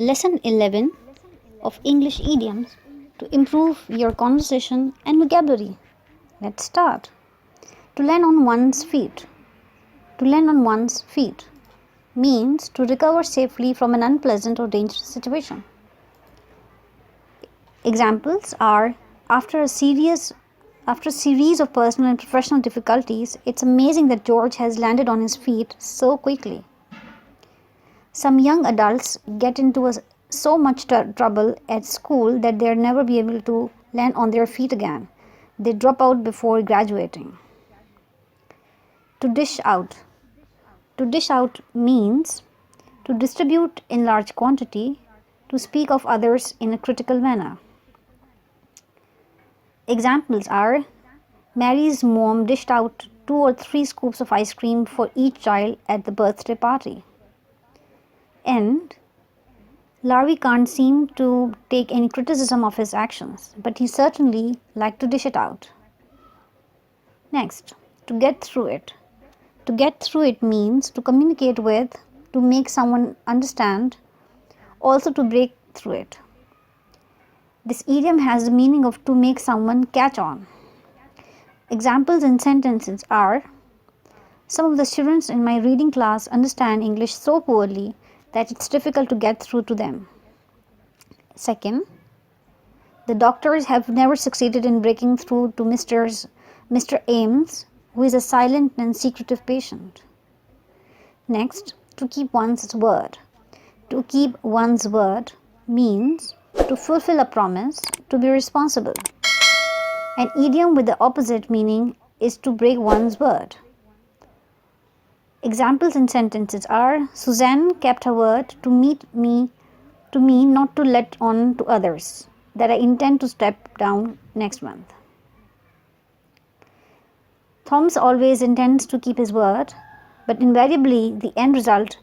Lesson 11 of English Idioms to improve your conversation and vocabulary. Let's start. To land on one's feet. To land on one's feet means to recover safely from an unpleasant or dangerous situation. Examples are after a series of personal and professional difficulties, it's amazing that George has landed on his feet so quickly. Some young adults get into so much trouble at school that they'll never be able to land on their feet again. They drop out before graduating. To dish out. To dish out means to distribute in large quantity, to speak of others in a critical manner. Examples are Mary's mom dished out 2 or 3 scoops of ice cream for each child at the birthday party. And Larry can't seem to take any criticism of his actions, but he certainly liked to dish it out. Next, to get through it. To get through it means to communicate with, to make someone understand, also to break through it. This idiom has the meaning of to make someone catch on. Examples in sentences are some of the students in my reading class understand English so poorly that it's difficult to get through to them. Second, the doctors have never succeeded in breaking through to Mr. Ames, who is a silent and secretive patient. Next, to keep one's word. To keep one's word means to fulfill a promise, to be responsible. An idiom with the opposite meaning is to break one's word. Examples in sentences are Suzanne kept her word to me not to let on to others that I intend to step down next month. Thomas always intends to keep his word, but invariably the end result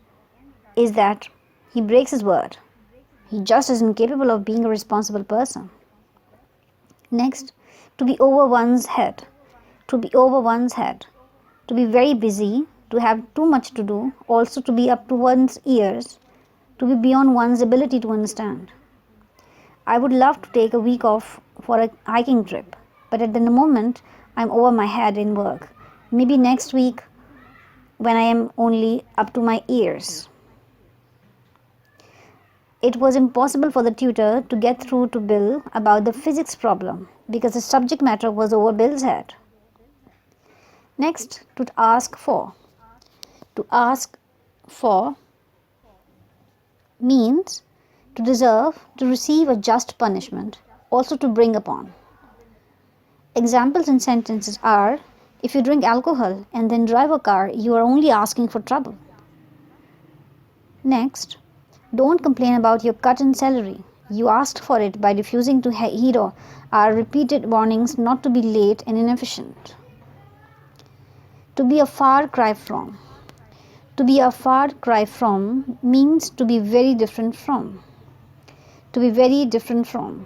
is that he breaks his word. He just isn't capable of being a responsible person. Next, to be over one's head. To be over one's head. To be very busy, to have too much to do, also to be up to one's ears, to be beyond one's ability to understand. I would love to take a week off for a hiking trip, but at the moment I'm over my head in work. Maybe next week when I am only up to my ears. It was impossible for the tutor to get through to Bill about the physics problem because the subject matter was over Bill's head. Next, to ask for. To ask for means to deserve, to receive a just punishment, also to bring upon. Examples in sentences are, if you drink alcohol and then drive a car, you are only asking for trouble. Next, don't complain about your cut in salary. You asked for it by refusing to heed our repeated warnings not to be late and inefficient. To be a far cry from. To be a far cry from means to be very different from. To be very different from.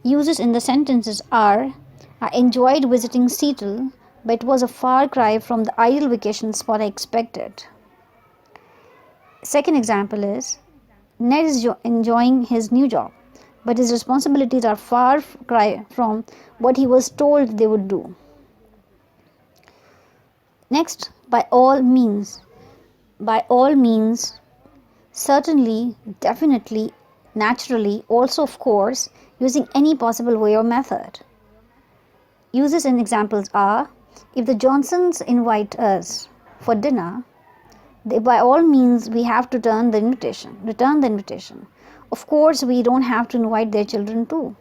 Uses in the sentences are, I enjoyed visiting Seattle, but it was a far cry from the ideal vacation spot I expected. Second example is, Ned is enjoying his new job, but his responsibilities are far cry from what he was told they would do. Next, by all means. By all means, certainly, definitely, naturally, also of course, using any possible way or method. Uses and examples are, if the Johnsons invite us for dinner, by all means we have to return the invitation. Of course, we don't have to invite their children too.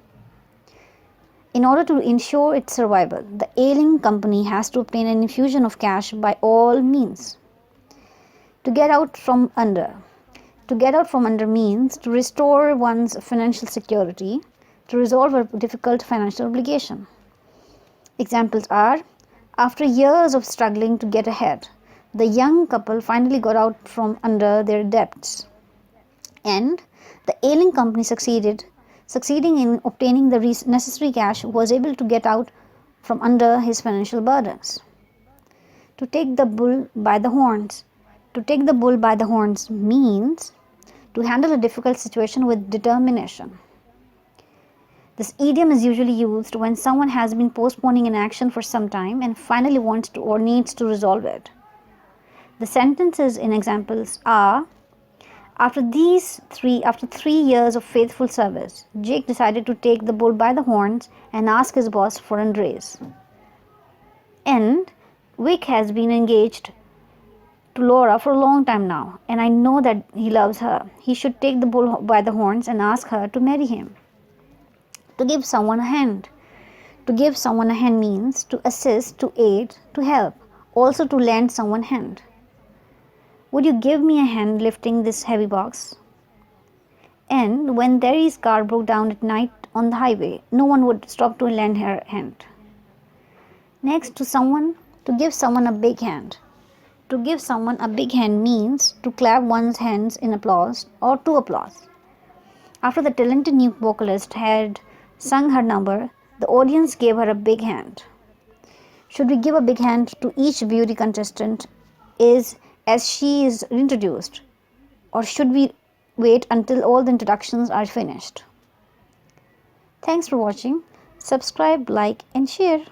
In order to ensure its survival, the ailing company has to obtain an infusion of cash by all means. To get out from under. To get out from under means to restore one's financial security, to resolve a difficult financial obligation. Examples are, after years of struggling to get ahead, the young couple finally got out from under their debts. And the ailing company succeeding in obtaining the necessary cash, was able to get out from under his financial burdens. To take the bull by the horns. To take the bull by the horns means to handle a difficult situation with determination. This idiom is usually used when someone has been postponing an action for some time and finally wants to or needs to resolve it. The sentences in examples are: after 3 years of faithful service, Jake decided to take the bull by the horns and ask his boss for a raise. And Vic has been engaged to Laura for a long time now, and I know that he loves her. He should take the bull by the horns and ask her to marry him. To give someone a hand. To give someone a hand means to assist, to aid, to help, also to lend someone a hand. Would you give me a hand lifting this heavy box? And when Terry's car broke down at night on the highway, no one would stop to lend her a hand. Next, to give someone a big hand. To give someone a big hand means to clap one's hands in applause or to applause. After the talented new vocalist had sung her number, the audience gave her a big hand. Should we give a big hand to each beauty contestant as she is introduced, or should we wait until all the introductions are finished? Thanks for watching. Subscribe, like and share.